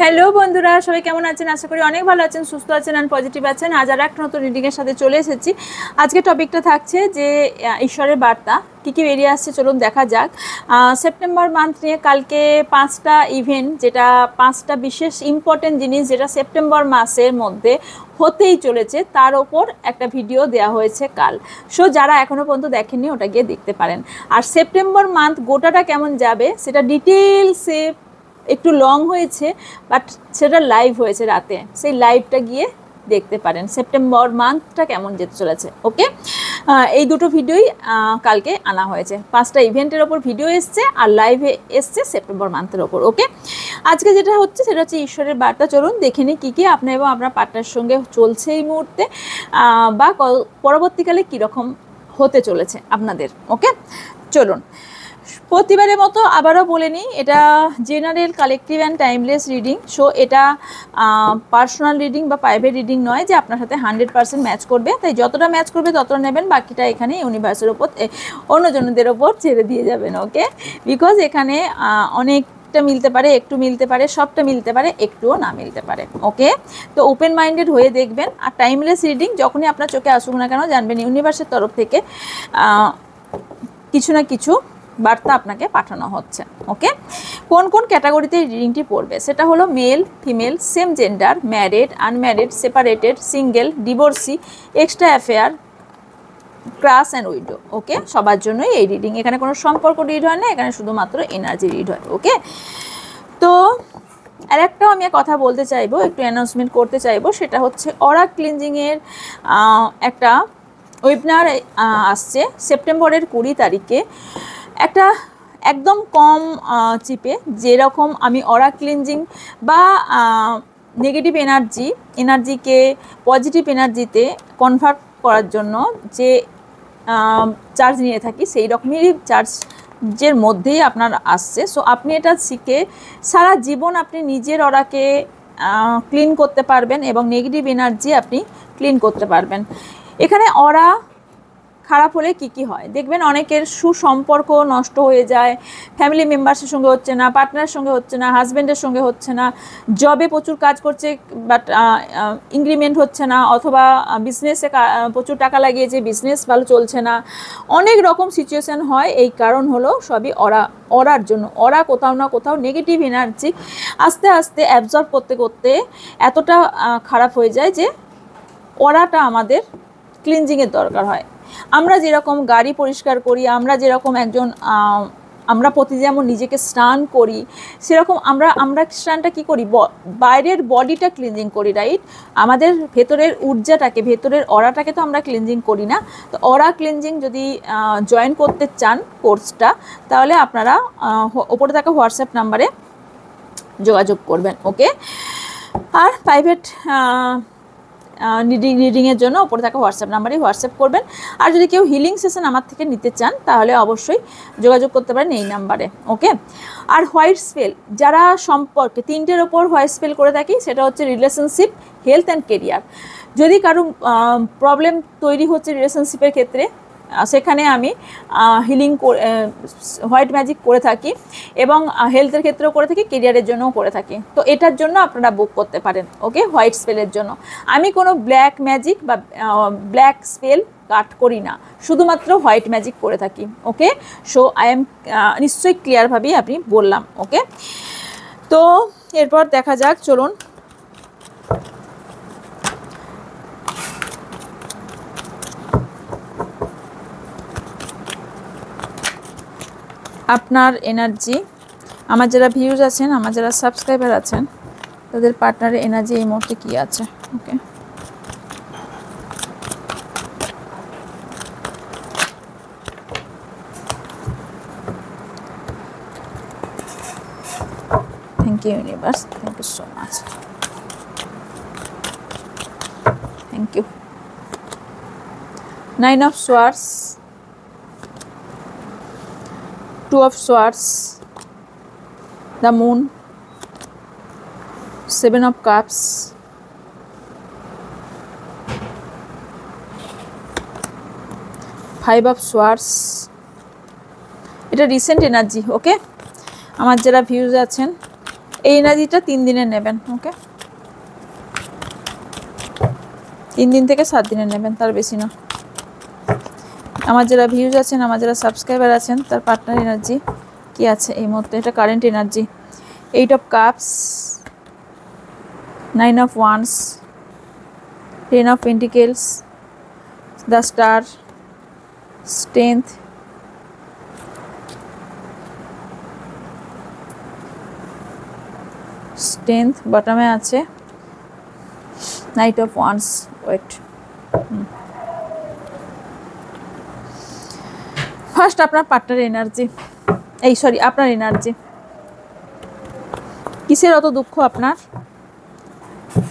Hello বন্ধুরা, সবাই কেমন আছেন? আশা করি অনেক ভালো আছেন, সুস্থ আছেন আর পজিটিভ আছেন। আজ আর একটা নতুন রিডিংয়ের সাথে চলে এসেছি। আজকে টপিকটা থাকছে যে ঈশ্বরের বার্তা কী কী বেরিয়ে আসছে, চলুন দেখা যাক। সেপ্টেম্বর মান্থ নিয়ে কালকে 5টা ইভেন্ট, যেটা 5টা বিশেষ ইম্পর্টেন্ট জিনিস যেটা সেপ্টেম্বর মাসের মধ্যে হতেই চলেছে, তার ওপর একটা ভিডিও দেওয়া হয়েছে কাল। সো যারা এখনও পর্যন্ত দেখেননি ওটা গিয়ে দেখতে পারেন। আর সেপ্টেম্বর মান্থ গোটাটা কেমন যাবে সেটা ডিটেলসে, একটু লং হয়েছে বাট সেটা লাইভ হয়েছে রাতে, সেই লাইভটা গিয়ে দেখতে পারেন সেপ্টেম্বর মান্থটা কেমন যেতে চলেছে। ওকে, এই দুটো ভিডিওই কালকে আনা হয়েছে। 5টা ইভেন্টের ওপর ভিডিও এসছে আর লাইভে এসছে সেপ্টেম্বর মান্থের ওপর। ওকে, আজকে যেটা হচ্ছে সেটা হচ্ছে ঈশ্বরের বার্তা। চলুন দেখে নিই কী কী আপনার এবং আপনার পার্টনারের সঙ্গে চলছে এই মুহূর্তে, বা পরবর্তীকালে কীরকম হতে চলেছে আপনাদের। ওকে, চলুন। প্রতিবারের মতো আবারও বলে নিই, এটা general, collective and timeless reading. So এটা পার্সোনাল রিডিং বা প্রাইভেট রিডিং নয় যে আপনার সাথে 100% ম্যাচ করবে। তাই যতটা ম্যাচ করবে ততটা নেবেন, বাকিটা এখানে ইউনিভার্সের ওপর, অন্যজনদের ওপর ছেড়ে দিয়ে যাবেন। ওকে, বিকজ এখানে অনেকটা মিলতে পারে, একটু মিলতে পারে, সবটা মিলতে পারে, একটুও না মিলতে পারে। ওকে, তো ওপেন মাইন্ডেড হয়ে দেখবেন। আর টাইমলেস রিডিং যখনই আপনার চোখে আসুক না কেন, জানবেন ইউনিভার্সের তরফ থেকে কিছু না কিছু বার্তা আপনাকে পাঠানো হচ্ছে। ওকে, কোন কোন ক্যাটাগরিতে রিডিংটি পড়বে সেটা হলো male, female, same gender, married, unmarried, separated, single, divorcee, extra affair, crush and widow. Okay, সবার জন্যই এই রিডিং। এখানে কোনো সম্পর্ক রিড হয় না, এখানে শুধুমাত্র এনার্জি রিড হয়। ওকে, তো আর একটাও আমি কথা বলতে চাইবো, একটু অ্যানাউন্সমেন্ট করতে চাইবো, সেটা হচ্ছে অরা ক্লিনজিংয়ের একটা ওয়েবিনার আসছে সেপ্টেম্বরের 20 তারিখে। একটা একদম কম চিপে, যেরকম আমি অরা ক্লিনজিং বা নেগেটিভ এনার্জিকে পজিটিভ এনার্জিতে কনভার্ট করার জন্য যে চার্জ নিয়ে থাকি, সেই রকমই চার্জের মধ্যেই আপনার আসছে। সো আপনি এটা শিখে সারা জীবন আপনি নিজের অরাকে ক্লিন করতে পারবেন এবং নেগেটিভ এনার্জি আপনি ক্লিন করতে পারবেন। এখানে অরা খারাপ হলে কি কি হয় দেখবেন। অনেকের সুসম্পর্ক নষ্ট হয়ে যায়, ফ্যামিলি মেম্বার্সের সঙ্গে হচ্ছে না, পার্টনারের সঙ্গে হচ্ছে না, হাজব্যান্ডের সঙ্গে হচ্ছে না, জবে প্রচুর কাজ করছে বাট ইনক্রিমেন্ট হচ্ছে না, অথবা বিজনেসে প্রচুর টাকা লাগিয়েছে, বিজনেস ভালো চলছে না। অনেক রকম সিচুয়েশান হয়। এই কারণ হলো সবই অরার জন্য। অরা কোথাও না কোথাও নেগেটিভ এনার্জি আস্তে আস্তে অ্যাবজর্ব করতে করতে এতটা খারাপ হয়ে যায় যে অরাটা আমাদের ক্লিনজিংয়ের দরকার হয়। আমরা যেরকম গাড়ি পরিষ্কার করি, আমরা যেরকম আমরা প্রতি যেমন নিজেকে স্নান করি, সেরকম আমরা স্নানটা কী করি, বাইরের বডিটা ক্লিনজিং করি, রাইট? আমাদের ভেতরের ঊর্জাটাকে, ভেতরের অরাটাকে তো আমরা ক্লিনজিং করি না। তো অরা ক্লিনজিং যদি জয়েন করতে চান কোর্সটা, তাহলে আপনারা ওপরে থাকা হোয়াটসঅ্যাপ নাম্বারে যোগাযোগ করবেন। ওকে, আর প্রাইভেট রিডিংয়ের জন্য ওপরে থাকা হোয়াটসঅ্যাপ নাম্বারে হোয়াটসঅ্যাপ করবেন। আর যদি কেউ হিলিং সেশন আমার থেকে নিতে চান তাহলে অবশ্যই যোগাযোগ করতে পারেন এই নাম্বারে। ওকে, আর হোয়াইট স্পেল, যারা সম্পর্কে 3টের ওপর হোয়াইট স্পেল করে থাকি, সেটা হচ্ছে রিলেশনশিপ, হেলথ অ্যান্ড কেরিয়ার। যদি কারো প্রবলেম তৈরি হচ্ছে রিলেশনশিপের ক্ষেত্রে, সেখানে আমি হিলিং হোয়াইট ম্যাজিক করে থাকি এবং হেলথের ক্ষেত্রেও করে থাকি, কেরিয়ারের জন্যও করে থাকি। তো এটার জন্য আপনারা বুক করতে পারেন। ওকে, হোয়াইট স্পেলের জন্য আমি কোনো ব্ল্যাক ম্যাজিক বা ব্ল্যাক স্পেল কাট করি না, শুধুমাত্র হোয়াইট ম্যাজিক করে থাকি। ওকে, সো আই এম নিশ্চয়ই ক্লিয়ারভাবেই আপনি বললাম। ওকে, তো এরপর দেখা যাক, চলুন। আপনার এনার্জি, আমার যারা ভিউজ আছেন, আমার যারা সাবস্ক্রাইবার আছেন, তাদের পার্টনারের এনার্জি এই মুহূর্তে কী আছে। Okay, thank you universe, thank you so much, thank you. 9 of Swords, 2 of Swords, the Moon, 7 of Cups, 5 of Swords। এটা রিসেন্ট এনার্জি। ওকে, আমার যারা ভিউজ আছেন এই এনার্জিটা 3 দিনের নেবেন। ওকে, 3 দিন থেকে 7 দিনের নেবেন, তার বেশি না। আমার যারা ভিউজ আছেন, আমার যারা সাবস্ক্রাইবার আছেন, তার পার্টনার এনার্জি কি আছে এই মুহূর্তে, এটা current energy. 8 of cups, 9 of wands, 10 of pentacles, the star, strength, বটমে আছে knight of wands. Wait, first আপনার পার্টনার এনার্জি, এই সরি আপনার এনার্জি। কিসের অত দুঃখ আপনার?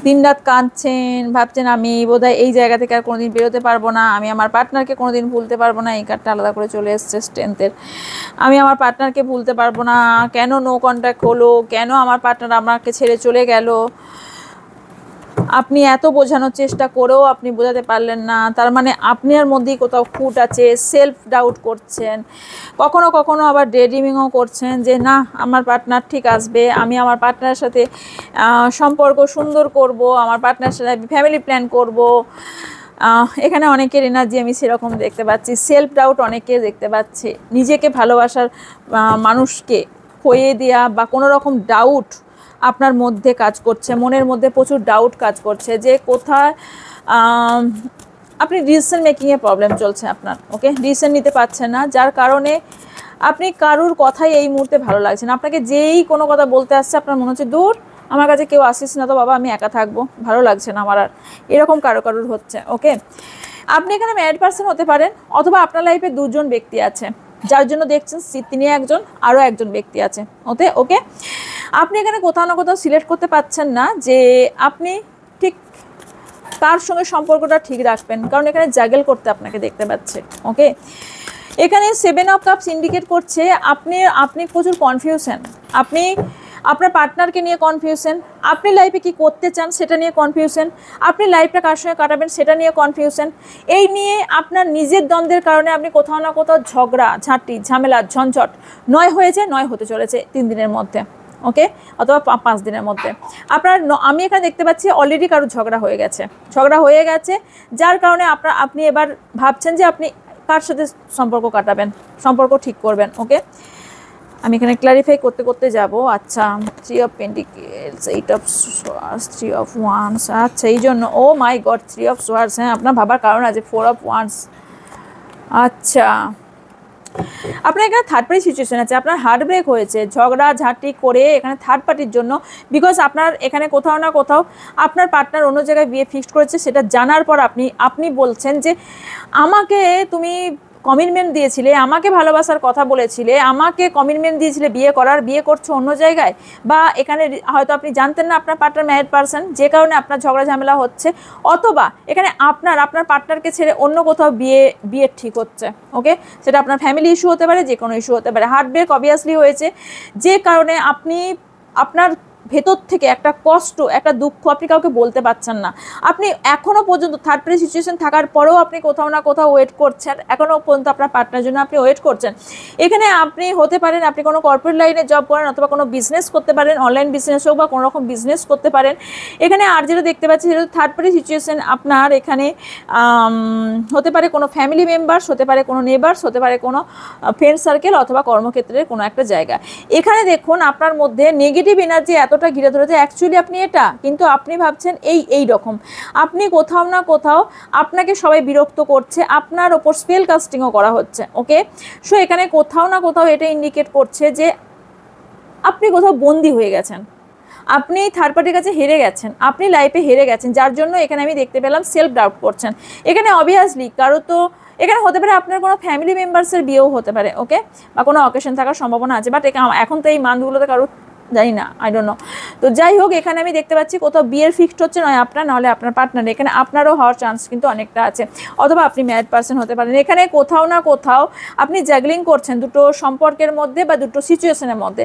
দিনরাত কাঁদছেন, ভাবছেন আমি বোধহয় এই জায়গা থেকে আর কোনোদিন বেরোতে পারবো না, আমি আমার পার্টনারকে কোনোদিন ভুলতে পারবো না। এই কার্ডটা আলাদা করে চলে এসছে স্ট্রেংথের। আমি আমার পার্টনারকে ভুলতে পারবো না, কেন নো কন্ট্যাক্ট হলো, কেন আমার পার্টনার আমাকে ছেড়ে চলে গেল, আপনি এত বোঝানোর চেষ্টা করেও আপনি বোঝাতে পারলেন না। তার মানে আপনার মধ্যেই কোথাও খুঁত আছে, সেলফ ডাউট করছেন, কখনো কখনো আবার ডে ড্রিমিংও করছেন যে না আমার পার্টনার ঠিক আসবে, আমি আমার পার্টনারের সাথে সম্পর্ক সুন্দর করব, আমার পার্টনারের সাথে ফ্যামিলি প্ল্যান করব। এখানে অনেকের এনার্জি আমি সেরকম দেখতে পাচ্ছি, সেলফ ডাউট অনেকে দেখতে পাচ্ছি, নিজেকে ভালোবাসার মানুষকে খইয়ে দেওয়া বা কোনো রকম ডাউট আপনার মধ্যে কাজ করছে, মনের মধ্যে প্রচুর ডাউট কাজ করছে যে কোথায় আপনি ডিসিশন মেকিংয়ে প্রবলেম চলছে আপনার। ওকে, ডিসিশন নিতে পারছেন না, যার কারণে আপনি কারুর কথাই এই মুহূর্তে ভালো লাগছে না। আপনাকে যেই কোনো কথা বলতে আসছে আপনার মনে হচ্ছে দূর, আমার কাছে কেউ আসিস না তো বাবা, আমি একা থাকবো, ভালো লাগছে না আমার আর, এরকম কারোর হচ্ছে। ওকে, আপনি এখানে ম্যারিড পারসন হতে পারেন, অথবা আপনার লাইফে দুজন ব্যক্তি আছে যার জন্য দেখছেন তিনি একজন, আরও একজন ব্যক্তি আছে। ওকে, আপনি এখানে কোথাও না কোথাও সিলেক্ট করতে পারছেন না যে আপনি ঠিক কার সঙ্গে সম্পর্কটা ঠিক রাখবেন, কারণ এখানে জাগেল করতে আপনাকে দেখতে পাচ্ছে। ওকে, এখানে 7 অফ কাপস ইন্ডিকেট করছে আপনি প্রচুর কনফিউশন, আপনি আপনার পার্টনারকে নিয়ে কনফিউশন, আপনি লাইফে কি করতে চান সেটা নিয়ে কনফিউশন, আপনি লাইফটা কার সঙ্গে কাটাবেন সেটা নিয়ে কনফিউশন। এই নিয়ে আপনার নিজের দ্বন্দ্বের কারণে আপনি কোথাও না কোথাও ঝগড়া, ঝাঁটি, ঝামেলা, ঝঞ্ঝট নয় হয়েছে, নয় হতে চলেছে 3 দিনের মধ্যে। ওকে, অথবা 5 দিনের মধ্যে আপনার, আমি এখানে দেখতে পাচ্ছি অলরেডি কারোর ঝগড়া হয়ে গেছে, যার কারণে আপনি এবার ভাবছেন যে আপনি কার সাথে সম্পর্ক কাটাবেন, সম্পর্ক ঠিক করবেন। ওকে, আমি এখানে ক্লারিফাই করতে যাব। আচ্ছা, 3 of pentacles, 8 of swords, 3 of wands. আচ্ছা, এই জন্য ও মাই গড 3 অফ সোয়ার্ডস। হ্যাঁ, আপনার ভাবার কারণ আছে। 4 অফ ওয়ান্স। আচ্ছা, আপনার এখানে থার্ড পার্টি সিচুয়েশন আছে, আপনার হার্ট ব্রেক হয়েছে, ঝগড়া ঝাঁটি করে এখানে থার্ড পার্টির জন্য, বিকজ আপনার এখানে কোথাও না কোথাও আপনার পার্টনার অন্য জায়গায় বিয়ে ফিক্সড করেছে, সেটা জানার পর আপনি বলছেন যে আমাকে তুমি কমিটমেন্ট দিয়েছিলে, আমাকে ভালোবাসার কথা বলেছিলে, আমাকে কমিটমেন্ট দিয়েছিলে বিয়ে করছো অন্য জায়গায়, বা এখানে হয়তো আপনি জানতেন না আপনার পার্টনার ম্যারিড পারসন, যে কারণে আপনার ঝগড়া ঝামেলা হচ্ছে, অথবা এখানে আপনার পার্টনারকে ছেড়ে অন্য কোথাও বিয়ে ঠিক হচ্ছে। ওকে, সেটা আপনার ফ্যামিলি ইস্যু হতে পারে, যে কোনো ইস্যু হতে পারে। হার্ট ব্রেক অবভিয়াসলি হয়েছে, যে কারণে আপনার ভেতর থেকে একটা কষ্ট, একটা দুঃখ আপনি কাউকে বলতে পারছেন না। আপনি এখনও পর্যন্ত থার্ড পার্টি সিচুয়েশন থাকার পরেও আপনি কোথাও না কোথাও ওয়েট করছেন, এখনও পর্যন্ত আপনার পার্টনার জন্য আপনি ওয়েট করছেন। এখানে আপনি হতে পারেন আপনি কোনো কর্পোরেট লাইনে জব করেন, অথবা কোনো বিজনেস করতে পারেন, অনলাইন বিজনেস হোক বা কোনো রকম বিজনেস করতে পারেন। এখানে আর যেটা দেখতে পাচ্ছি সেটা থার্ড পার্টি সিচুয়েশন আপনার এখানে হতে পারে কোনো ফ্যামিলি মেম্বার্স, হতে পারে কোনো নেবার্স, হতে পারে কোনো ফ্রেন্ড সার্কেল, অথবা কর্মক্ষেত্রের কোনো একটা জায়গা। এখানে দেখুন আপনার মধ্যে নেগেটিভ এনার্জি এতটা ঘিরে ধরেছে, অ্যাকচুয়ালি আপনি এটা, কিন্তু আপনি ভাবছেন এই রকম, আপনি কোথাও না কোথাও আপনাকে সবাই বিরক্ত করছে, আপনার ওপর স্পেল কাস্টিংও করা হচ্ছে। ওকে, সো এখানে কোথাও না কোথাও এটা ইন্ডিকেট করছে যে আপনি কোথাও বন্দী হয়ে গেছেন, আপনি থার্ড পার্টির কাছে হেরে গেছেন, আপনি লাইফে হেরে গেছেন, যার জন্য এখানে আমি দেখতে পেলাম সেলফ ডাউট করছেন। এখানে অবভিয়াসলি কারো তো এখানে হতে পারে আপনার কোনো ফ্যামিলি মেম্বার্সের বিয়েও হতে পারে। ওকে, বা কোনো অকেশন থাকার সম্ভাবনা আছে, বাট এখন তো এই মান্থগুলোতে কারো জানি না, আই ডোন্ট নো। তো যাই হোক, এখানে আমি দেখতে পাচ্ছি কোথাও বিয়ের ফিক্সড হচ্ছে, নয় আপনার নাহলে আপনার পার্টনার, এখানে আপনারও হওয়ার চান্স কিন্তু অনেকটা আছে, অথবা আপনি ম্যারিড পারসন হতে পারেন। এখানে কোথাও না কোথাও আপনি জাগলিং করছেন দুটো সম্পর্কের মধ্যে বা দুটো সিচুয়েশনের মধ্যে।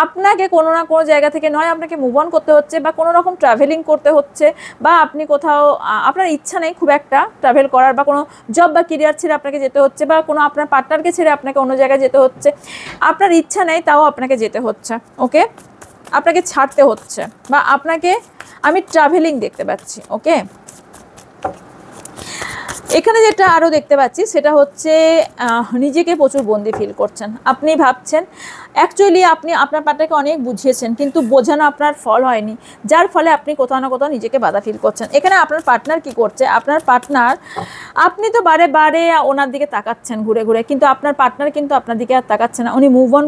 আপনাকে কোনো না কোনো জায়গা থেকে নয় আপনাকে মুভ অন করতে হচ্ছে, বা কোনো রকম ট্রাভেলিং করতে হচ্ছে, বা আপনি কোথাও আপনার ইচ্ছা নেই খুব একটা ট্রাভেল করার, বা কোনো জব বা কেরিয়ার ছেড়ে আপনাকে যেতে হচ্ছে, বা কোনো আপনার পার্টনারকে ছেড়ে আপনাকে অন্য জায়গায় যেতে হচ্ছে, আপনার ইচ্ছা নেই তাও আপনাকে যেতে হচ্ছে। ওকে, আপনাকে ছাড়তে হচ্ছে, বা আপনাকে আমি ট্রাভেলিং দেখতে পাচ্ছি। ওকে, এখানে যেটা আরও দেখতে পাচ্ছি সেটা হচ্ছে নিজেকে প্রচুর বন্দি ফিল করছেন। আপনি ভাবছেন অ্যাকচুয়ালি আপনি আপনার পার্টনারকে অনেক বুঝিয়েছেন, কিন্তু বোঝানো আপনার ফল হয়নি, যার ফলে আপনি কোথাও না কোথাও নিজেকে বাধা ফিল করছেন। এখানে আপনার পার্টনার কি করছে, আপনার পার্টনার, আপনি তো বারে বারে ওনার দিকে তাকাচ্ছেন ঘুরে ঘুরে, কিন্তু আপনার পার্টনার কিন্তু আপনার দিকে আর তাকাচ্ছে না। উনি মুভ অন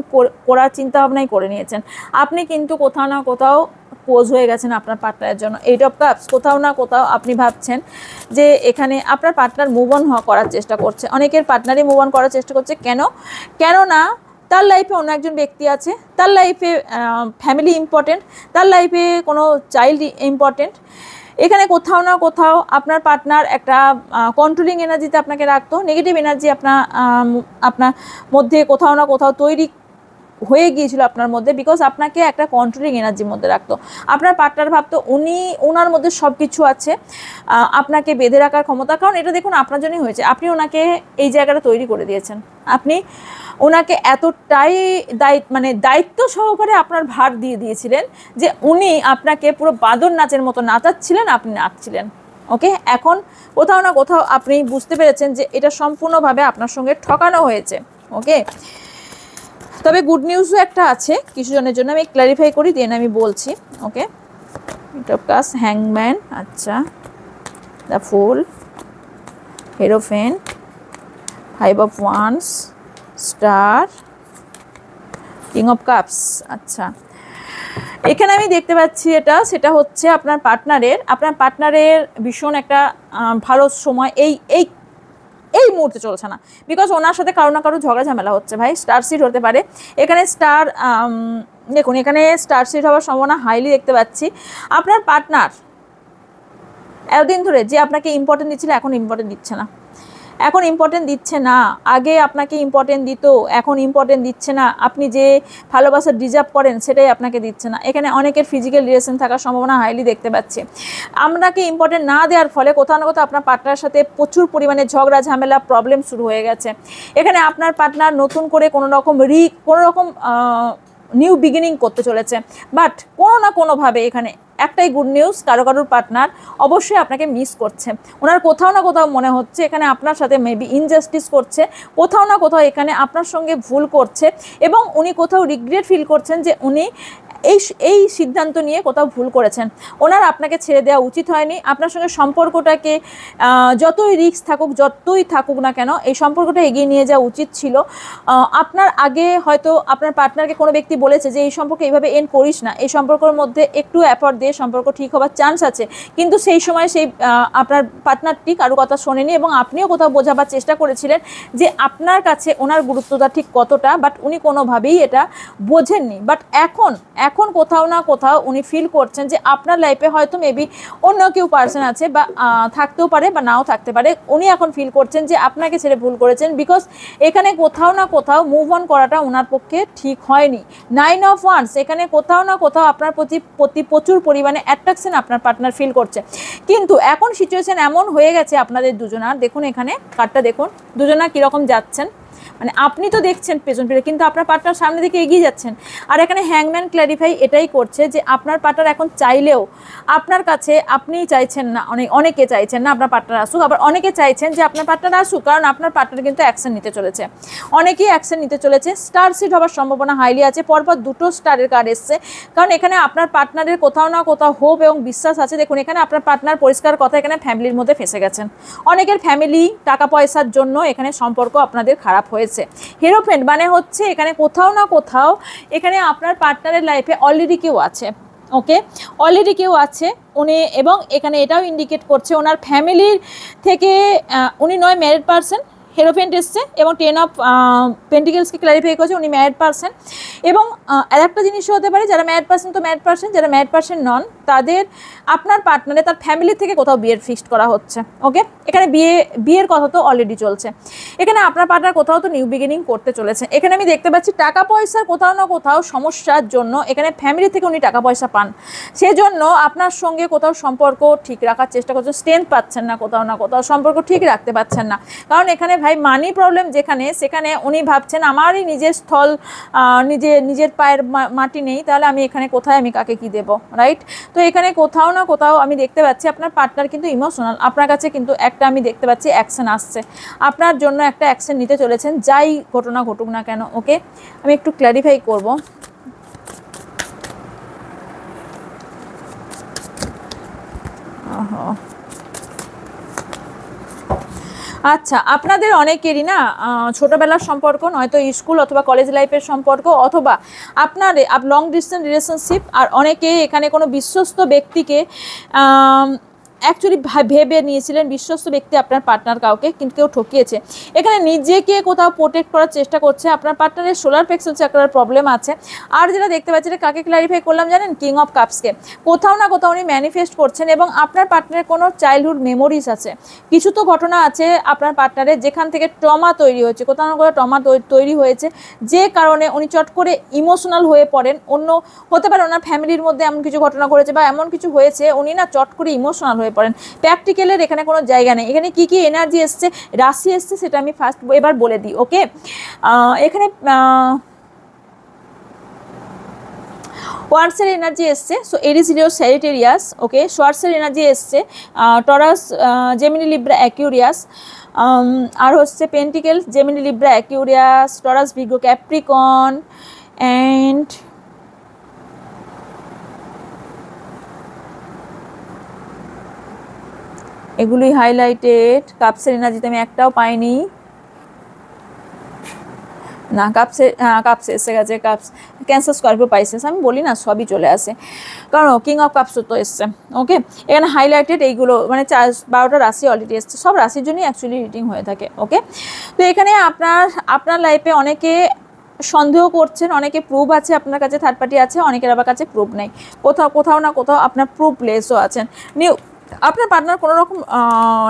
করার চিন্তাভাবনাই করে নিয়েছেন। আপনি কিন্তু কোথাও না কোথাও পোজ হয়ে গেছেন আপনার পার্টনারের জন্য। এইট অফ কাপস, কোথাও না কোথাও আপনি ভাবছেন যে এখানে আপনার পার্টনার মুভ অন করার চেষ্টা করছে। অনেকের পার্টনারই মুভ অন করার চেষ্টা করছে। কেননা তার লাইফে অন্য একজন ব্যক্তি আছে, তার লাইফে ফ্যামিলি ইম্পর্টেন্ট, তার লাইফে কোনো চাইল্ড ইম্পর্টেন্ট। এখানে কোথাও না কোথাও আপনার পার্টনার একটা কন্ট্রোলিং এনার্জিতে আপনাকে রাখতো, নেগেটিভ এনার্জি আপনার মধ্যে কোথাও না কোথাও তৈরি হয়ে গিয়েছিল আপনার মধ্যে, বিকজ আপনাকে একটা কন্ট্রোলিং এনার্জির মধ্যে রাখতো। আপনার পার্টনার ভাবতো ওনার মধ্যে সব কিছু আছে, আপনাকে বেঁধে রাখার ক্ষমতা। কারণ এটা দেখুন আপনার জন্যই হয়েছে, আপনি ওনাকে এই জায়গাটা তৈরি করে দিয়েছেন। আপনি ওনাকে এতটাই দায়িত্ব সহকারে আপনার ভার দিয়ে দিয়েছিলেন যে উনি আপনাকে পুরো বাদর নাচের মতো নাচাচ্ছিলেন, আপনি নাচছিলেন। ওকে, এখন কোথাও না কোথাও আপনি বুঝতে পেরেছেন যে এটা সম্পূর্ণভাবে আপনার সঙ্গে ঠকানো হয়েছে। ওকে, তবে গুড নিউজও একটা আছে কিছু জনের জন্য, আমি ক্ল্যারিফাই করি দেন আমি বলছি। ওকে, কাজ হ্যাংম্যান, আচ্ছা, the fool, hierophant, five of wands, star, king of cups. আচ্ছা, এখানে আমি দেখতে পাচ্ছি সেটা হচ্ছে আপনার পার্টনারের ভীষণ একটা ভালো সময় এই মুহূর্তে চলছে না, বিকজ ওনার সাথে কারো না কারো ঝগড়া ঝামেলা হচ্ছে। ভাই স্টার সিট হতে পারে এখানে। দেখুন এখানে স্টার সিট হওয়ার সম্ভাবনা হাইলি দেখতে পাচ্ছি। আপনার পার্টনার এতদিন ধরে যে আপনাকে ইম্পর্টেন্ট দিচ্ছিল, এখন ইম্পর্টেন্ট দিচ্ছে না। আগে আপনাকে ইম্পর্টেন্ট দিত, এখন ইম্পর্টেন্ট দিচ্ছে না। আপনি যে ভালোবাসা ডিজার্ভ করেন সেটাই আপনাকে দিচ্ছে না। এখানে অনেকের ফিজিক্যাল রিলেশন থাকার সম্ভাবনা হাইলি দেখতে পাচ্ছি। আপনাকে ইম্পর্টেন্ট না দেওয়ার ফলে কোথাও না কোথাও আপনার পার্টনারের সাথে প্রচুর পরিমাণে ঝগড়া ঝামেলা প্রবলেম শুরু হয়ে গেছে। এখানে আপনার পার্টনার নতুন করে কোনো রকম নিউ বিগিনিং করতে চলেছে, বাট কোনো না কোনোভাবে এখানে একটাই গুড নিউজ, কারোর পার্টনার অবশ্যই আপনাকে মিস করছে। ওনার কোথাও না কোথাও মনে হচ্ছে এখানে আপনার সাথে মেবি ইনজাস্টিস করছে, কোথাও না কোথাও এখানে আপনার সঙ্গে ভুল করছে, এবং উনি কোথাও রিগ্রেট ফিল করছেন যে উনি এই সিদ্ধান্ত নিয়ে কোথাও ভুল করেছেন। ওনার আপনাকে ছেড়ে দেওয়া উচিত হয়নি। আপনার সঙ্গে সম্পর্কটাকে যতই রিস্ক থাকুক না কেন, এই সম্পর্কটা এগিয়ে নিয়ে যাওয়া উচিত ছিল। আপনার আগে হয়তো আপনার পার্টনারকে কোনো ব্যক্তি বলেছে যে এই সম্পর্ক এইভাবে এন্ড করিস না, এই সম্পর্কের মধ্যে একটু এফর্ট দিয়ে সম্পর্ক ঠিক হবার চান্স আছে, কিন্তু সেই সময় আপনার পার্টনারটি কারো কথা শোনেনি, এবং আপনিও কোথাও বোঝাবার চেষ্টা করেছিলেন যে আপনার কাছে ওনার গুরুত্বটা ঠিক কতটা, বাট উনি কোনোভাবেই এটা বোঝেননি। বাট এখন কোথাও না কোথাও উনি ফিল করছেন যে আপনার লাইফে হয়তো মেবি অন্য কেউ পার্সন আছে, বা থাকতেও পারে বা নাও থাকতে পারে। উনি এখন ফিল করছেন যে আপনাকে ছেড়ে ভুল করেছেন, বিকজ এখানে কোথাও না কোথাও মুভ অন করাটা ওনার পক্ষে ঠিক হয়নি। 9 অফ ওয়ান্স, এখানে কোথাও না কোথাও আপনার প্রতি প্রচুর পরিমাণে অ্যাট্রাকশন আপনার পার্টনার ফিল করছে। কিন্তু এখন সিচুয়েশন এমন হয়ে গেছে আপনাদের দুজনার, দেখুন এখানে কার্ডটা দেখুন, দুজনা কীরকম যাচ্ছেন। মানে আপনি তো দেখছেন পেছন ফিরে, কিন্তু আপনার পার্টনার সামনে দিকে এগিয়ে যাচ্ছেন। আর এখানে হ্যাংম্যান ক্ল্যারিফাই এটাই করছে যে আপনার পার্টনার এখন চাইলেও আপনার কাছে আপনিই চাইছেন না, অনেকে চাইছেন না আপনার পার্টনার আসুক, আবার অনেকে চাইছেন যে আপনার পার্টনার আসুক, কারণ আপনার পার্টনার কিন্তু অ্যাকশন নিতে চলেছে, অনেকেই অ্যাকশন নিতে চলেছে। স্টার সিট হওয়ার সম্ভাবনা হাইলি আছে, পরপর দুটো স্টারের কার্ড এসছে, কারণ এখানে আপনার পার্টনারের কোথাও না কোথাও হোপ এবং বিশ্বাস আছে। দেখুন এখানে আপনার পার্টনার পরিষ্কার কথা এখানে ফ্যামিলির মধ্যে ফেসে গেছেন। অনেকের ফ্যামিলি টাকা পয়সার জন্য এখানে সম্পর্ক আপনাদের খারাপ হয়েছে। হিরোফেন্ট মানে হচ্ছে এখানে কোথাও না কোথাও এখানে আপনার পার্টনারের লাইফে অলরেডি কেউ আছে। ওকে, অলরেডি কেউ আছে উনি, এবং এখানে এটাও ইন্ডিকেট করছে ওনার ফ্যামিলির থেকে উনি নয় ম্যারিড পারসন। হেরোফেন্ট এসছে এবং 10 অফ পেন্টিকেলসকে ক্ল্যারিফাই করছে উনি ম্যারিড পারসন। এবং আর একটা জিনিসও হতে পারে, যারা ম্যারিড পারসন তো ম্যারিড পারসন, যারা ম্যারিড পারসন নন তাদের আপনার পার্টনারে তার ফ্যামিলি থেকে কোথাও বিয়ের ফিক্সড করা হচ্ছে। ওকে, এখানে বিয়ের কথা তো অলরেডি চলছে। এখানে আপনার পার্টনার কোথাও তো নিউ বিগিনিং করতে চলেছে। এখানে আমি দেখতে পাচ্ছি টাকা পয়সার কোথাও না কোথাও সমস্যার জন্য এখানে ফ্যামিলি থেকে উনি টাকা পয়সা পান, সেজন্য আপনার সঙ্গে কোথাও সম্পর্ক ঠিক রাখার চেষ্টা করছেন, স্ট্রেংথ পাচ্ছেন না, কোথাও না কোথাও সম্পর্ক ঠিক রাখতে পারছেন না। কারণ এখানে ভাই মানি প্রবলেম যেখানে, সেখানে উনি ভাবছেন আমারই নিজের স্থল, নিজের পায়ের মাটি নেই, তাহলে আমি এখানে কোথায় আমি কাকে কি দেব, রাইট? তো এখানে কোথাও না কোথাও আমি দেখতে পাচ্ছি আপনার পার্টনার কিন্তু ইমোশনাল। আপনার কাছে কিন্তু একটা আমি দেখতে পাচ্ছি অ্যাকশন আসছে, আপনার জন্য একটা অ্যাকশন নিতে চলেছেন, যাই ঘটনা ঘটুক না কেন। ওকে, আমি একটু ক্ল্যারিফাই করব। আচ্ছা, আপনাদের অনেকেরই না ছোটোবেলার সম্পর্ক, নয়তো স্কুল অথবা কলেজ লাইফের সম্পর্ক, অথবা আপনার লং ডিস্টেন্স রিলেশনশিপ। আর অনেকে এখানে কোনো বিশ্বস্ত ব্যক্তিকে অ্যাকচুয়ালি ভেবে নিয়েছিলেন, বিশ্বস্ত ব্যক্তি আপনার পার্টনার কাউকে, কিন্তু কেউ ঠকিয়েছে। এখানে নিজেকে কোথাও প্রোটেক্ট করার চেষ্টা করছে। আপনার পার্টনারের সোলার প্লেক্সাস চাকরার প্রবলেম আছে। আর যেটা দেখতে পাচ্ছি, এটা কাকে ক্লারিফাই করলাম জানেন? কিং অফ কাপসকে। কোথাও না কোথাও উনি ম্যানিফেস্ট করছেন, এবং আপনার পার্টনারের কোনো চাইল্ডহুড মেমোরিজ আছে, কিছু তো ঘটনা আছে আপনার পার্টনারের যেখান থেকে ট্রমা তৈরি হয়েছে, কোথাও না কোথাও ট্রমা তৈরি হয়েছে, যে কারণে উনি চট করে ইমোশনাল হয়ে পড়েন। অন্য হতে পারে ওনার ফ্যামিলির মধ্যে এমন কিছু ঘটনা ঘটেছে বা এমন কিছু হয়েছে, উনি না চট করে ইমোশনাল হয়ে পড়েন। প্র্যাকটিক্যালের এখানে কোনো জায়গা নেই। এখানে কি কি এনার্জি এসছে, রাশি এসছে, সেটা আমি ফার্স্ট এবার বলে দিই। ওকে, এখানে ওয়ার্সের এনার্জি এসছে, so Aries Leo Sagittarius. Okay, সোয়ার্সের এনার্জি এসছে, টরাস, জেমিনি, লিব্রা, অ্যাকিউরিয়াস। আর হচ্ছে pentacle, Gemini, Libra, Aquarius, Taurus, Virgo, Capricorn, and এগুলোই হাইলাইটেড। কাপসের এনার্জিতে আমি একটাও পাইনি না। কাপসে এসে গেছে, কাপস, ক্যান্সার, স্করপিও, পাইসেস, আমি বলি না সবই চলে আসে, কারণ কিং অফ কাপসও তো এসছে। ওকে, এখানে হাইলাইটেড এইগুলো মানে 12টা রাশি অলরেডি এসছে, সব রাশির জন্যই অ্যাকচুয়ালি রিডিং হয়ে থাকে। ওকে, তো এখানে আপনার লাইফে অনেকে সন্দেহ করছেন, অনেকে প্রুফ আছে আপনার কাছে, থার্ড পার্টি আছে, অনেকের আবার কাছে প্রুফ নেই। কোথাও না কোথাও আপনার প্রুফ লেসও আছেন। আপনার পার্টনার কোনো রকম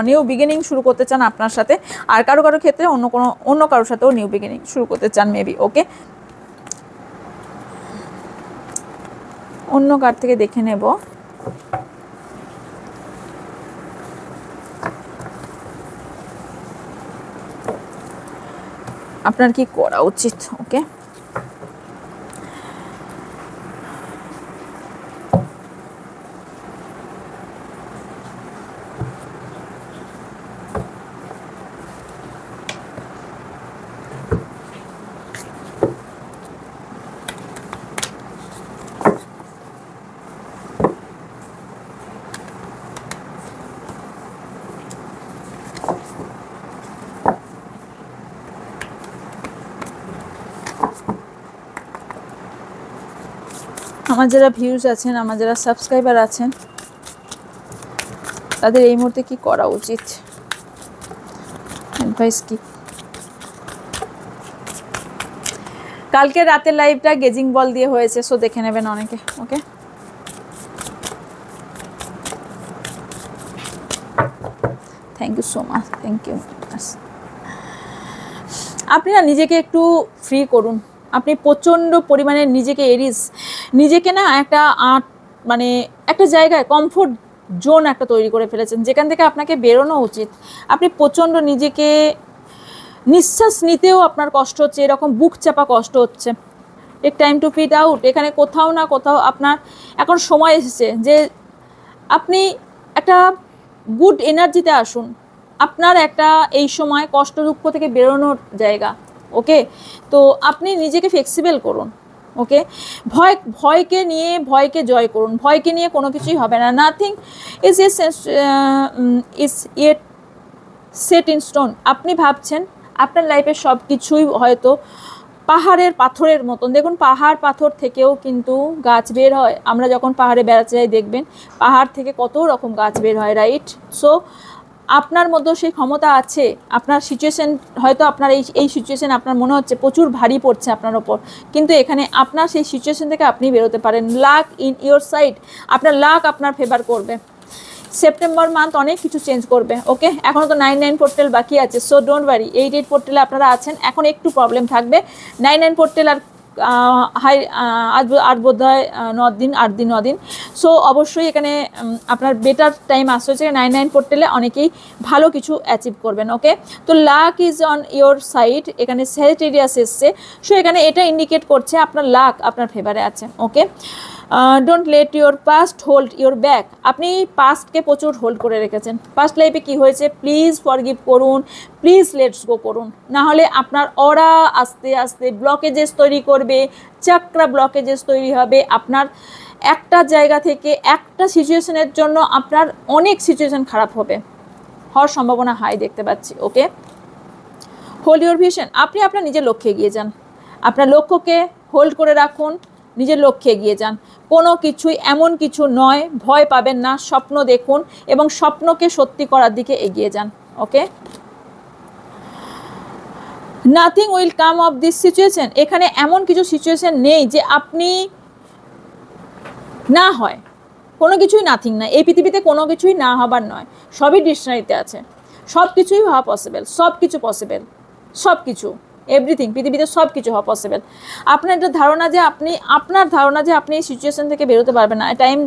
নিউ বিগিনিং শুরু করতে চান আপনার সাথে, আর কারো ক্ষেত্রে অন্য কারোর সাথেও নিউ বিগিনিং শুরু করতে চান মেবি। ওকে, অন্য কার থেকে দেখে নেব। আপনার কি করা উচিত। ওকে, আমার যারা ভিউজ আছেন, আমার যারা সাবস্ক্রাইবার আছেন, তাদের এই মুহূর্তে কি করা উচিত, অ্যাডভাইস কি? কালকে রাতের লাইভটা গেজিং বল দিয়ে হয়েছে, সো দেখে নেবেন অনেকে। Okay, thank you so much, thank you. আপনি না নিজেকে একটু ফ্রি করুন। আপনি প্রচণ্ড পরিমাণে নিজেকে না একটা মানে একটা জায়গায় কমফোর্ট জোন একটা তৈরি করে ফেলেছেন, যেখান থেকে আপনাকে বেরোনো উচিত। আপনি প্রচণ্ড নিজেকে নিঃশ্বাস নিতেও আপনার কষ্ট হচ্ছে, এরকম বুক চাপা কষ্ট হচ্ছে। Take time to fit out. এখানে কোথাও না কোথাও আপনার এখন সময় এসেছে যে আপনি একটা গুড এনার্জিতে আসুন। আপনার একটা এই সময় কষ্ট দুঃখ থেকে বেরোনোর জায়গা। ওকে, তো আপনি নিজেকে ফ্লেক্সিবল করুন। ওকে, ভয়কে জয় করুন। ভয়কে নিয়ে কোনো কিছুই হবে না। Nothing is yet set in stone. আপনি ভাবছেন আপনার লাইফের সব কিছুই হয়তো পাহাড়ের পাথরের মতন। দেখুন, পাহাড় পাথর থেকেও কিন্তু গাছ বের হয়। আমরা যখন পাহাড়ে বেড়াতে যাই দেখবেন পাহাড় থেকে কত রকম গাছ বের হয়, রাইট? সো আপনার মধ্যেও সেই ক্ষমতা আছে। আপনার সিচুয়েশন হয়তো আপনার এই সিচুয়েশন আপনার মনে হচ্ছে প্রচুর ভারী পড়ছে আপনার ওপর, কিন্তু এখানে আপনার সেই সিচুয়েশন থেকে আপনি বেরোতে পারেন। লাক ইন ইয়োর সাইড, আপনার লাক আপনার ফেভার করবে। সেপ্টেম্বর মান্থ অনেক কিছু চেঞ্জ করবে। ওকে, এখনও তো 9-9 পোর্টাল বাকি আছে, সো ডোন্ট ওয়ারি। 8-8 পোর্টালে আপনারা আছেন, এখন একটু প্রবলেম থাকবে। 9-9 পোর্টাল আর হাই আর বোধ হয় 8 দিন। সো অবশ্যই এখানে আপনার বেটার টাইম আসছে হচ্ছে 9-9 পোর্টালে অনেকেই ভালো কিছু অ্যাচিভ করবেন। ওকে, তো luck is on your side, এখানে স্যাজিটেরিয়াস এসছে। সো এখানে এটা ইন্ডিকেট করছে আপনার লাক আপনার ফেভারে আছে। Okay, don't let your past hold your back. আপনি পাস্টকে প্রচুর হোল্ড করে রেখেছেন। পাস্ট লাইফে কি হয়েছে প্লিজ ফরগিভ করুন, প্লিজ লেটস গো করুন, না হলে আপনার অরা আস্তে আস্তে ব্লকেজেস তৈরি করবে, চাকরা ব্লকেজেস তৈরি হবে। আপনার একটা জায়গা থেকে একটা সিচুয়েশনের জন্য আপনার অনেক সিচুয়েশন খারাপ হওয়ার সম্ভাবনা হাই দেখতে পাচ্ছি। ওকে, হোল্ড ইউর ভিশন, আপনি আপনার নিজের লক্ষ্যে এগিয়ে যান। আপনার লক্ষ্যকে হোল্ড করে রাখুন, নিজের লক্ষ্যে এগিয়ে যান। কোনো কিছুই এমন কিছু নয়, ভয় পাবেন না, স্বপ্ন দেখুন এবং স্বপ্নকে সত্যি করার দিকে এগিয়ে যান। Okay, nothing will come of this situation, এখানে এমন কিছু সিচুয়েশন নেই যে আপনি না হয়, কোনো কিছুই নাথিং না, এই পৃথিবীতে কোনো কিছুই না হবার নয়, সবই ডিকশনারিতে আছে, সব কিছুই হওয়া পসিবল, সব কিছু পসিবল, সব কিছু, এভরিথিং, পৃথিবীতে সব কিছু হওয়া পসিবল। আপনার ধারণা যে আপনি এই সিচুয়েশন থেকে বেরোতে পারবেন না, টাইম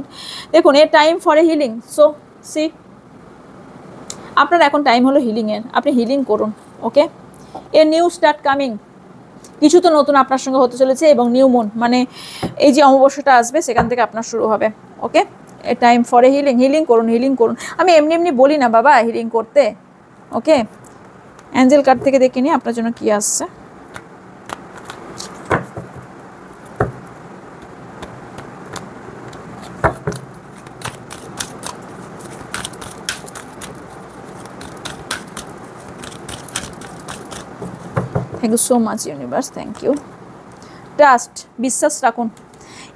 দেখুন, a time for a healing. So see, আপনার এখন টাইম হলো হিলিংয়ের, আপনি হিলিং করুন। Okay, a new start coming, কিছু তো নতুন আপনার সঙ্গে হতে চলেছে এবং নিউ মুন মানে এই যে অমাবস্যাটা আসবে সেখান থেকে আপনার শুরু হবে। Okay, a time for a healing, healing করুন, হিলিং করুন। আমি এমনি এমনি বলি না বাবা হিলিং করতে। ওকে, অ্যাঞ্জেল কার্ড থেকে দেখে নিই আপনার জন্য কি আসছে। Thank you so much universe, thank you. Trust, বিশ্বাস রাখুন,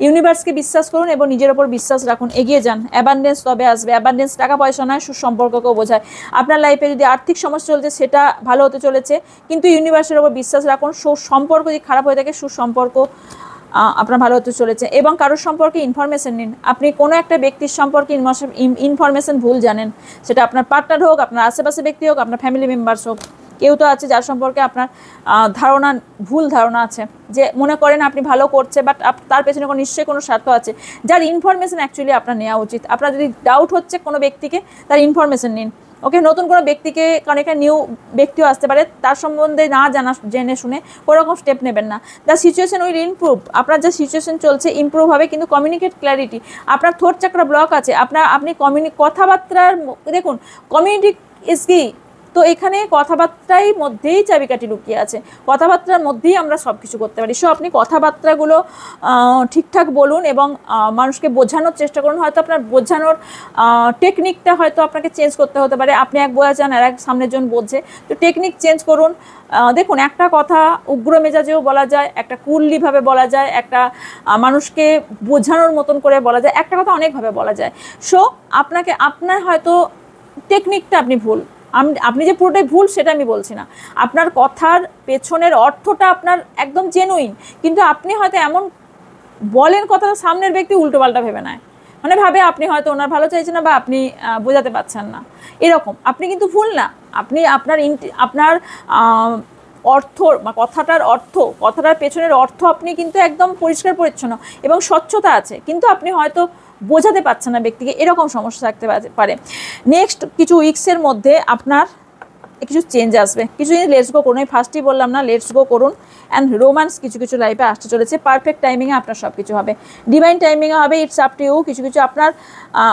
ইউনিভার্সকে বিশ্বাস করুন এবং নিজের ওপর বিশ্বাস রাখুন, এগিয়ে যান। অ্যাবান্ডেন্স তবে আসবে, অ্যাবান্ডেন্স টাকা পয়সা নয়, সুসম্পর্ককেও বোঝায়। আপনার লাইফে যদি আর্থিক সমস্যা চলছে সেটা ভালো হতে চলেছে, কিন্তু ইউনিভার্সের ওপর বিশ্বাস রাখুন। সুসম্পর্ক যদি খারাপ হয়ে থাকে, সুসম্পর্ক আপনার ভালো হতে চলেছে। এবং কারোর সম্পর্কে ইনফরমেশন নিন, আপনি কোনো একটা ব্যক্তির সম্পর্কে ইনফরমেশন ভুল জানেন, সেটা আপনার পার্টনার হোক, আপনার আশেপাশে ব্যক্তি হোক, আপনার ফ্যামিলি মেম্বার্স হোক, কেউ তো আছে যার সম্পর্কে আপনার ভুল ধারণা আছে, যে মনে করেন আপনি ভালো করছে, বাট তার পেছনে নিশ্চয়ই কোনো স্বার্থ আছে, যার ইনফরমেশন অ্যাকচুয়ালি আপনার নেওয়া উচিত। আপনার যদি ডাউট হচ্ছে কোনো ব্যক্তিকে, তার ইনফরমেশন নিন। ওকে, নতুন কোনো ব্যক্তিকে, কারণ একটা নিউ ব্যক্তিও আসতে পারে, তার সম্বন্ধে না জেনে শুনে ওরকম স্টেপ নেবেন না। দ্য সিচুয়েশন উইল ইমপ্রুভ, আপনার যা সিচুয়েশন চলছে ইমপ্রুভ হবে, কিন্তু কমিউনিকেট ক্ল্যারিটি, আপনার থ্রোট চাকরা ব্লক আছে, আপনি কথাবার্তার দেখুন, কমিউনিটি ইজ কি, তো এখানে কথাবার্তার মধ্যেই চাবিকাঠি লুকিয়ে আছে, কথাবার্তার মধ্যেই আমরা সব কিছু করতে পারি। সো আপনি কথাবার্তাগুলো ঠিকঠাক বলুন এবং মানুষকে বোঝানোর চেষ্টা করুন। হয়তো আপনার বোঝানোর টেকনিকটা হয়তো আপনাকে চেঞ্জ করতে হতে পারে, আপনি এক বোঝাচ্ছেন আর এক সামনের জন বোঝে, তো টেকনিক চেঞ্জ করুন। দেখুন, একটা কথা উগ্র মেজাজেও বলা যায়, একটা কুললিভাবে বলা যায়, একটা মানুষকে বোঝানোর মতন করে বলা যায়, একটা কথা অনেকভাবে বলা যায়। সো আপনার হয়তো টেকনিকটা আপনি ভুল, আপনি যে পুরোটাই ভুল সেটা আমি বলছি না, আপনার কথার পেছনের অর্থটা আপনার একদম জেনুইন, কিন্তু আপনি হয়তো এমন বলেন কথাটা সামনের ব্যক্তি উল্টোপাল্টা ভেবে নেয়, মানে ভাবে আপনি হয়তো ওনার ভালো চাইছেন না বা আপনি বোঝাতে পারছেন না, এরকম। আপনি কিন্তু ভুল না, আপনি আপনার অর্থ বা কথাটার পেছনের অর্থ আপনি কিন্তু একদম পরিষ্কার পরিচ্ছন্ন এবং স্বচ্ছতা আছে, কিন্তু আপনি হয়তো বোঝাতে পারছেন না ব্যক্তিকে, এরকম সমস্যা থাকতে পারে। নেক্সট কিছু উইক্সের মধ্যে আপনার কিছু চেঞ্জ আসবে, কিছু জিনিস লেটস গো করুন, আমি ফার্স্টই বললাম না, লেটস গো করুন। অ্যান্ড রোম্যান্স কিছু লাইফে আসতে চলেছে, পারফেক্ট টাইমিংয়ে আপনার সব কিছু হবে, ডিভাইন টাইমিংয়ে হবে, ইটস আপ টু ইউ। কিছু আপনার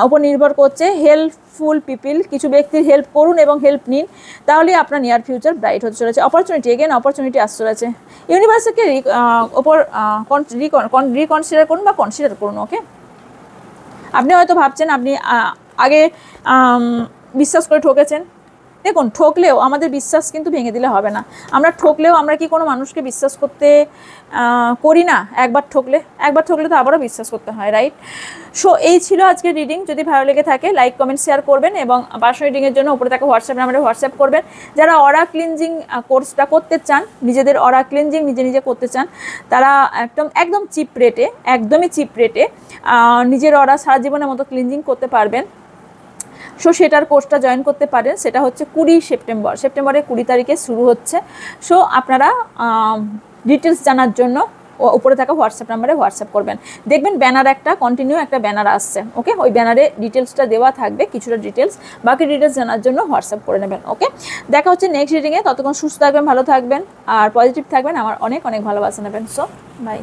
উপর নির্ভর করছে। হেল্পফুল পিপিল, কিছু ব্যক্তির হেল্প করুন এবং হেল্প নিন, তাহলে আপনার নিয়ার ফিউচার ব্রাইট হতে চলেছে। অপরচুনিটি আসতে চলেছে, ইউনিভার্সকে ওপর রিকনসিডার করুন বা কনসিডার করুন। ওকে, আপনি হয়তো ভাবছেন আপনি আগে বিশ্বাস করে ঠকেছেন, দেখুন ঠকলেও আমাদের বিশ্বাস কিন্তু ভেঙে দিলে হবে না। আমরা ঠকলেও আমরা কি কোনো মানুষকে বিশ্বাস করতে করি না? একবার ঠকলে তো আবারও বিশ্বাস করতে হয়, রাইট? সো এই ছিল আজকের রিডিং। যদি ভালো লেগে থাকে লাইক কমেন্ট শেয়ার করবেন এবং পার্সোনাল রিডিংয়ের জন্য উপরে থাকা হোয়াটসঅ্যাপ নাম্বারে হোয়াটসঅ্যাপ করবেন। যারা অরা ক্লিনজিং কোর্সটা করতে চান, নিজেদের অরা ক্লিনজিং নিজে করতে চান, তারা একদম চিপ রেটে, একদমই চিপ রেটে নিজের অরা সারা জীবনের মতো ক্লিনজিং করতে পারবেন। সো সেটার কোর্সটা জয়েন করতে পারেন। সেটা হচ্ছে 20 সেপ্টেম্বরের 20 তারিখে শুরু হচ্ছে। সো আপনারা ডিটেলস জানার জন্য উপরে থাকা হোয়াটসঅ্যাপ নাম্বারে হোয়াটসঅ্যাপ করবেন। দেখবেন ব্যানার কন্টিনিউ একটা ব্যানার আসছে, ওকে? ওই ব্যানারে ডিটেলসটা দেওয়া থাকবে, কিছুটা ডিটেলস। বাকি ডিটেলস জানার জন্য হোয়াটসঅ্যাপ করে নেবেন, ওকে? দেখা হচ্ছে নেক্সট রিডিংয়ে। ততক্ষণ সুস্থ থাকবেন, ভালো থাকবেন আর পজিটিভ থাকবেন। আমার অনেক ভালোবাসা নেবেন। So by.